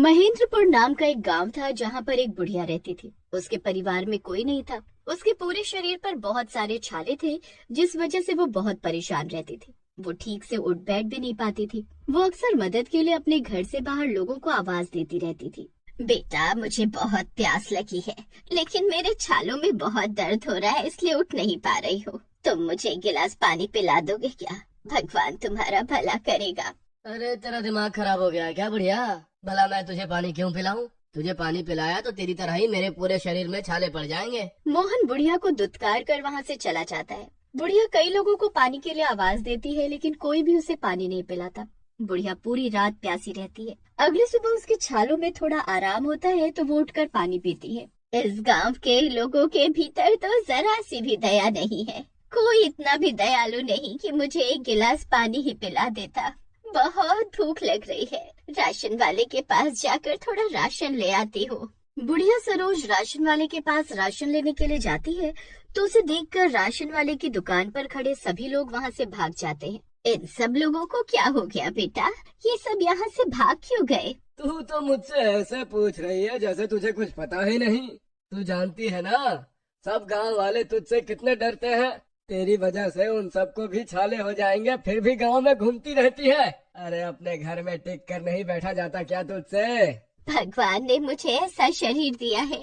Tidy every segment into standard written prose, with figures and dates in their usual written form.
महेंद्रपुर नाम का एक गांव था जहां पर एक बुढ़िया रहती थी। उसके परिवार में कोई नहीं था। उसके पूरे शरीर पर बहुत सारे छाले थे, जिस वजह से वो बहुत परेशान रहती थी। वो ठीक से उठ बैठ भी नहीं पाती थी। वो अक्सर मदद के लिए अपने घर से बाहर लोगों को आवाज देती रहती थी। बेटा, मुझे बहुत प्यास लगी है, लेकिन मेरे छालों में बहुत दर्द हो रहा है, इसलिए उठ नहीं पा रही हूँ। तुम मुझे एक गिलास पानी पिला दोगे क्या? भगवान तुम्हारा भला करेगा। अरे तेरा दिमाग खराब हो गया है क्या बुढ़िया? भला मैं तुझे पानी क्यों पिलाऊं? तुझे पानी पिलाया तो तेरी तरह ही मेरे पूरे शरीर में छाले पड़ जाएंगे। मोहन बुढ़िया को दुत्कार कर वहाँ से चला जाता है। बुढ़िया कई लोगों को पानी के लिए आवाज देती है, लेकिन कोई भी उसे पानी नहीं पिलाता। बुढ़िया पूरी रात प्यासी रहती है। अगली सुबह उसके छालों में थोड़ा आराम होता है तो वो उठकर पानी पीती है। इस गांव के लोगों के भीतर तो जरा सी भी दया नहीं है। कोई इतना भी दयालु नहीं कि मुझे एक गिलास पानी ही पिला देता। बहुत भूख लग रही है, राशन वाले के पास जाकर थोड़ा राशन ले आती हूँ। बुढ़िया सरोज राशन वाले के पास राशन लेने के लिए जाती है तो उसे देखकर राशन वाले की दुकान पर खड़े सभी लोग वहाँ से भाग जाते हैं। इन सब लोगों को क्या हो गया बेटा? ये सब यहाँ से भाग क्यों गए? तू तो मुझसे ऐसे पूछ रही है जैसे तुझे कुछ पता ही नहीं। तू जानती है ना, सब गांव वाले तुझसे कितने डरते हैं। तेरी वजह से उन सबको भी छाले हो जाएंगे, फिर भी गांव में घूमती रहती है। अरे अपने घर में टिक कर नहीं बैठा जाता क्या तुझसे? भगवान ने मुझे ऐसा शरीर दिया है,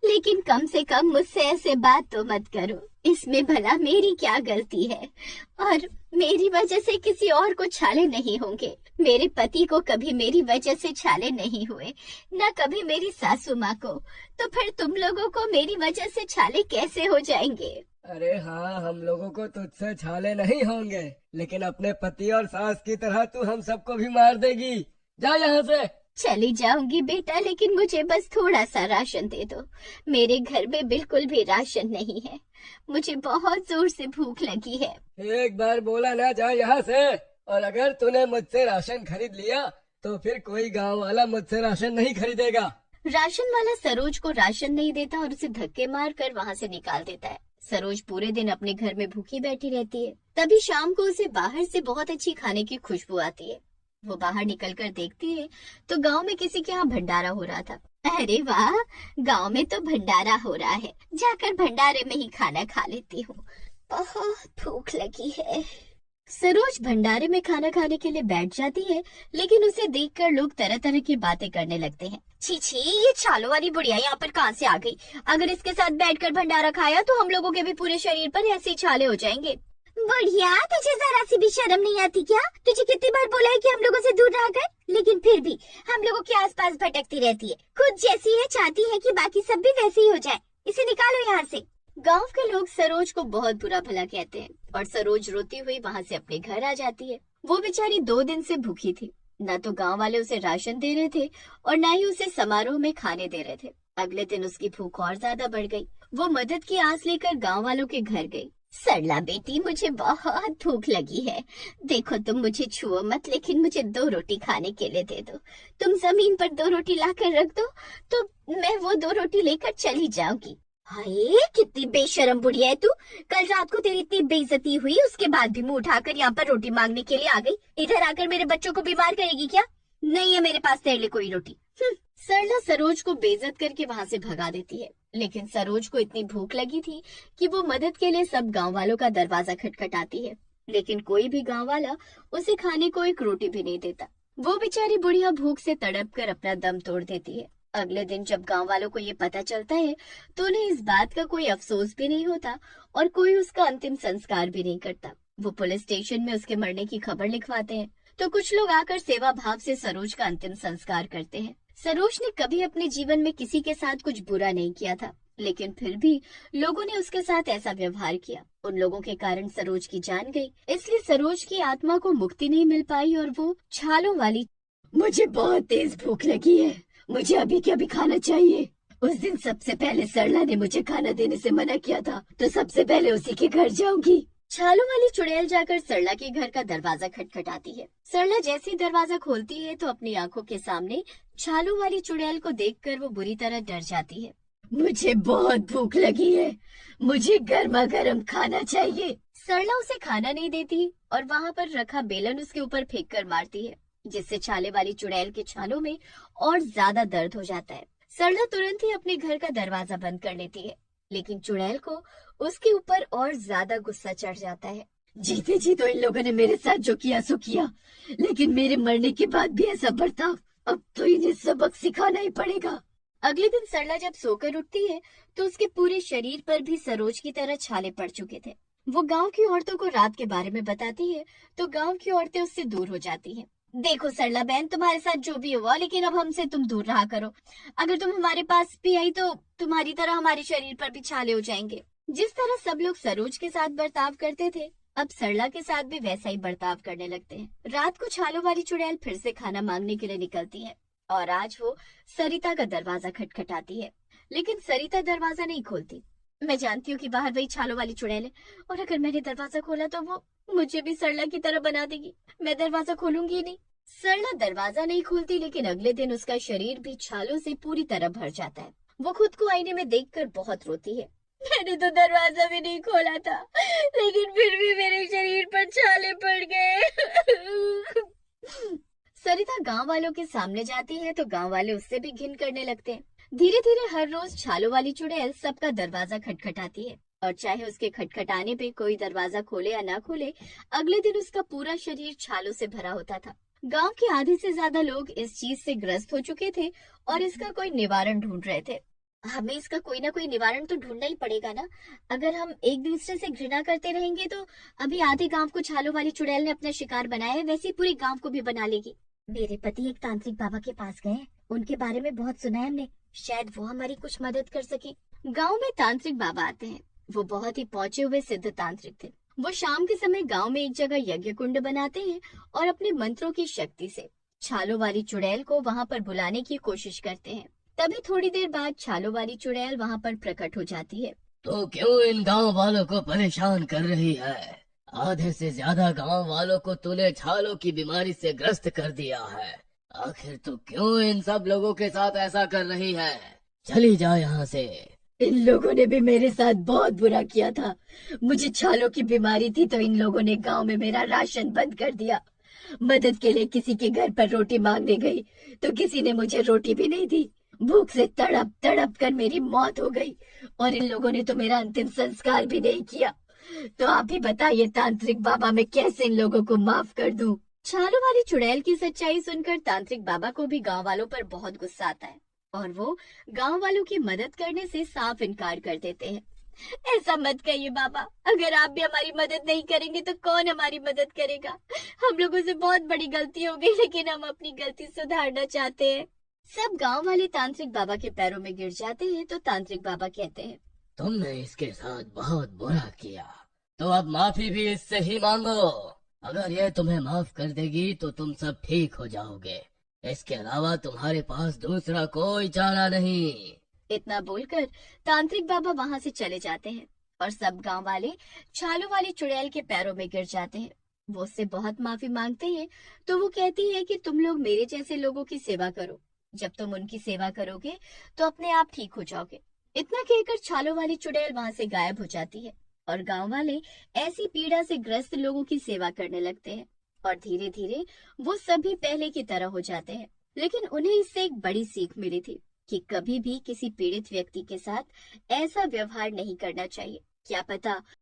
लेकिन कम से कम मुझसे ऐसे बात तो मत करो। इसमें भला मेरी क्या गलती है? और मेरी वजह से किसी और को छाले नहीं होंगे। मेरे पति को कभी मेरी वजह से छाले नहीं हुए, न कभी मेरी सासू माँ को। तो फिर तुम लोगों को मेरी वजह से छाले कैसे हो जाएंगे? अरे हाँ, हम लोगों को तुझसे छाले नहीं होंगे, लेकिन अपने पति और सास की तरह तू हम सबको भी मार देगी। जा यहाँ से। चली जाऊंगी बेटा, लेकिन मुझे बस थोड़ा सा राशन दे दो। मेरे घर में बिल्कुल भी राशन नहीं है। मुझे बहुत जोर से भूख लगी है। एक बार बोला ना, जा यहाँ से। और अगर तूने मुझसे राशन खरीद लिया तो फिर कोई गांव वाला मुझसे राशन नहीं खरीदेगा। राशन वाला सरोज को राशन नहीं देता और उसे धक्के मार कर वहाँ से निकाल देता है। सरोज पूरे दिन अपने घर में भूखी बैठी रहती है। तभी शाम को उसे बाहर से बहुत अच्छी खाने की खुशबू आती है। वो बाहर निकलकर देखती है तो गांव में किसी के यहाँ भंडारा हो रहा था। अरे वाह, गांव में तो भंडारा हो रहा है, जाकर भंडारे में ही खाना खा लेती हूँ। बहुत भूख लगी है। सरोज भंडारे में खाना खाने के लिए बैठ जाती है, लेकिन उसे देखकर लोग तरह तरह की बातें करने लगते हैं। छी छी, ये छालों वाली बुढ़िया यहाँ पर कहाँ से आ गई? अगर इसके साथ बैठकर भंडारा खाया तो हम लोगों के भी पूरे शरीर पर ऐसे ही छाले हो जाएंगे। बुढ़िया, तुझे जरा सी भी शर्म नहीं आती क्या? तुझे कितनी बार बोला है कि हम लोगों से दूर रह कर, लेकिन फिर भी हम लोगों के आसपास भटकती रहती है। खुद जैसी है चाहती है कि बाकी सब भी वैसे ही हो जाए। इसे निकालो यहाँ से। गांव के लोग सरोज को बहुत बुरा भला कहते हैं और सरोज रोती हुई वहाँ से अपने घर आ जाती है। वो बेचारी 2 दिन से भूखी थी। न तो गांव वाले उसे राशन दे रहे थे और न ही उसे समारोह में खाने दे रहे थे। अगले दिन उसकी भूख और ज्यादा बढ़ गई। वो मदद की आस लेकर गांव वालों के घर गई। सरला बेटी, मुझे बहुत भूख लगी है। देखो, तुम मुझे छुओ मत, लेकिन मुझे 2 रोटी खाने के लिए दे दो। तुम जमीन पर 2 रोटी लाकर रख दो तो मैं वो 2 रोटी लेकर चली जाऊंगी। हाय, कितनी बेशरम बुढ़िया है तू। कल रात को तेरी इतनी बेइज्जती हुई, उसके बाद भी मुंह उठाकर यहाँ पर रोटी मांगने के लिए आ गई। इधर आकर मेरे बच्चों को बीमार करेगी क्या? नहीं है मेरे पास तेरे लिए कोई रोटी। सरला सरोज को बेइज्जत करके वहाँ से भगा देती है। लेकिन सरोज को इतनी भूख लगी थी कि वो मदद के लिए सब गांव वालों का दरवाजा खटखटाती है, लेकिन कोई भी गांव वाला उसे खाने को एक रोटी भी नहीं देता। वो बेचारी बुढ़िया भूख से तड़प कर अपना दम तोड़ देती है। अगले दिन जब गांव वालों को ये पता चलता है तो उन्हें इस बात का कोई अफसोस भी नहीं होता और कोई उसका अंतिम संस्कार भी नहीं करता। वो पुलिस स्टेशन में उसके मरने की खबर लिखवाते हैं तो कुछ लोग आकर सेवा भाव से सरोज का अंतिम संस्कार करते हैं। सरोज ने कभी अपने जीवन में किसी के साथ कुछ बुरा नहीं किया था, लेकिन फिर भी लोगों ने उसके साथ ऐसा व्यवहार किया। उन लोगों के कारण सरोज की जान गई, इसलिए सरोज की आत्मा को मुक्ति नहीं मिल पाई और वो छालों वाली। मुझे बहुत तेज भूख लगी है, मुझे अभी के अभी खाना चाहिए। उस दिन सबसे पहले सरला ने मुझे खाना देने से मना किया था, तो सबसे पहले उसी के घर जाऊंगी। छालों वाली चुड़ैल जाकर सरला के घर का दरवाजा खटखटाती है। सरला जैसे ही दरवाजा खोलती है तो अपनी आंखों के सामने छालों वाली चुड़ैल को देखकर वो बुरी तरह डर जाती है। मुझे बहुत भूख लगी है, मुझे गर्मा गर्म खाना चाहिए। सरला उसे खाना नहीं देती और वहाँ पर रखा बेलन उसके ऊपर फेंक कर मारती है। जिससे छाले वाली चुड़ैल के छालों में और ज्यादा दर्द हो जाता है। सरला तुरंत ही अपने घर का दरवाजा बंद कर लेती है, लेकिन चुड़ैल को उसके ऊपर और ज्यादा गुस्सा चढ़ जाता है। जीते जी तो इन लोगों ने मेरे साथ जो किया सो किया, लेकिन मेरे मरने के बाद भी ऐसा बर्ताव, अब तो इन्हें सबक सिखाना ही पड़ेगा। अगले दिन सरला जब सोकर उठती है तो उसके पूरे शरीर पर भी सरोज की तरह छाले पड़ चुके थे। वो गांव की औरतों को रात के बारे में बताती है तो गांव की औरतें उससे दूर हो जाती हैं। देखो सरला बहन, तुम्हारे साथ जो भी हुआ, लेकिन अब हमसे तुम दूर रहा करो। अगर तुम हमारे पास भी आई तो तुम्हारी तरह हमारे शरीर पर भी छाले हो जाएंगे। जिस तरह सब लोग सरोज के साथ बर्ताव करते थे, अब सरला के साथ भी वैसा ही बर्ताव करने लगते हैं। रात को छालों वाली चुड़ैल फिर से खाना मांगने के लिए निकलती है और आज वो सरिता का दरवाजा खटखटाती है, लेकिन सरिता दरवाजा नहीं खोलती। मैं जानती हूँ कि बाहर वही छालों वाली चुड़ैल है और अगर मैंने दरवाजा खोला तो वो मुझे भी सरला की तरह बना देगी। मैं दरवाजा खोलूंगी नहीं। सरला दरवाजा नहीं खोलती, लेकिन अगले दिन उसका शरीर भी छालों से पूरी तरह भर जाता है। वो खुद को आईने में देखकर बहुत रोती है। मैंने तो दरवाजा भी नहीं खोला था, लेकिन फिर भी मेरे शरीर पर छाले पड़ गए। सरिता गांव वालों के सामने जाती है तो गांव वाले उससे भी घिन करने लगते हैं। धीरे धीरे हर रोज छालों वाली चुड़ैल सबका दरवाजा खटखटाती है और चाहे उसके खटखटाने पे कोई दरवाजा खोले या ना खोले, अगले दिन उसका पूरा शरीर छालों से भरा होता था। गांव के आधे से ज्यादा लोग इस चीज से ग्रस्त हो चुके थे और इसका कोई निवारण ढूंढ रहे थे। हमें इसका कोई ना कोई निवारण तो ढूंढना ही पड़ेगा ना। अगर हम एक दूसरे से घृणा करते रहेंगे तो अभी आधे गांव को छालों वाली चुड़ैल ने अपना शिकार बनाया है, वैसे ही पूरे गांव को भी बना लेगी। मेरे पति एक तांत्रिक बाबा के पास गए हैं, उनके बारे में बहुत सुना है हमने, शायद वो हमारी कुछ मदद कर सके। गांव में तांत्रिक बाबा आते हैं। वो बहुत ही पहुंचे हुए सिद्ध तांत्रिक थे। वो शाम के समय गांव में एक जगह यज्ञ कुंड बनाते हैं और अपने मंत्रों की शक्ति से छालों वाली चुड़ैल को वहां पर बुलाने की कोशिश करते हैं। तभी थोड़ी देर बाद छालों वाली चुड़ैल वहां पर प्रकट हो जाती है। तो क्यों इन गांव वालों को परेशान कर रही है? आधे से ज्यादा गांव वालों को तूने छालों की बीमारी से ग्रस्त कर दिया है। आखिर तू क्यों इन सब लोगों के साथ ऐसा कर रही है? चली जा यहाँ से। इन लोगों ने भी मेरे साथ बहुत बुरा किया था। मुझे छालों की बीमारी थी तो इन लोगों ने गांव में मेरा राशन बंद कर दिया। मदद के लिए किसी के घर पर रोटी मांगने गई तो किसी ने मुझे रोटी भी नहीं दी। भूख से तड़प तड़प कर मेरी मौत हो गई और इन लोगों ने तो मेरा अंतिम संस्कार भी नहीं किया। तो आप ही बताइए तांत्रिक बाबा, मैं कैसे इन लोगों को माफ कर दूं? छालों वाली चुड़ैल की सच्चाई सुनकर तांत्रिक बाबा को भी गांव वालों पर बहुत गुस्सा आता है और वो गांव वालों की मदद करने से साफ इनकार कर देते हैं। ऐसा मत कहिए बाबा, अगर आप भी हमारी मदद नहीं करेंगे तो कौन हमारी मदद करेगा? हम लोगों से बहुत बड़ी गलती हो गई, लेकिन हम अपनी गलती सुधारना चाहते हैं। सब गांव वाले तांत्रिक बाबा के पैरों में गिर जाते हैं तो तांत्रिक बाबा कहते हैं, तुमने इसके साथ बहुत बुरा किया, तो अब माफी भी इससे ही मांगो। अगर ये तुम्हें माफ कर देगी तो तुम सब ठीक हो जाओगे। इसके अलावा तुम्हारे पास दूसरा कोई चारा नहीं। इतना बोलकर तांत्रिक बाबा वहां से चले जाते हैं और सब गांव वाले छालों वाली चुड़ैल के पैरों में गिर जाते हैं। वो उससे बहुत माफी मांगते हैं तो वो कहती है कि तुम लोग मेरे जैसे लोगों की सेवा करो। जब तुम उनकी सेवा करोगे तो अपने आप ठीक हो जाओगे। इतना कहकर छालों वाली चुड़ैल वहां से गायब हो जाती है और गांव वाले ऐसी पीड़ा से ग्रस्त लोगों की सेवा करने लगते हैं और धीरे धीरे वो सभी पहले की तरह हो जाते हैं। लेकिन उन्हें इससे एक बड़ी सीख मिली थी कि कभी भी किसी पीड़ित व्यक्ति के साथ ऐसा व्यवहार नहीं करना चाहिए। क्या पता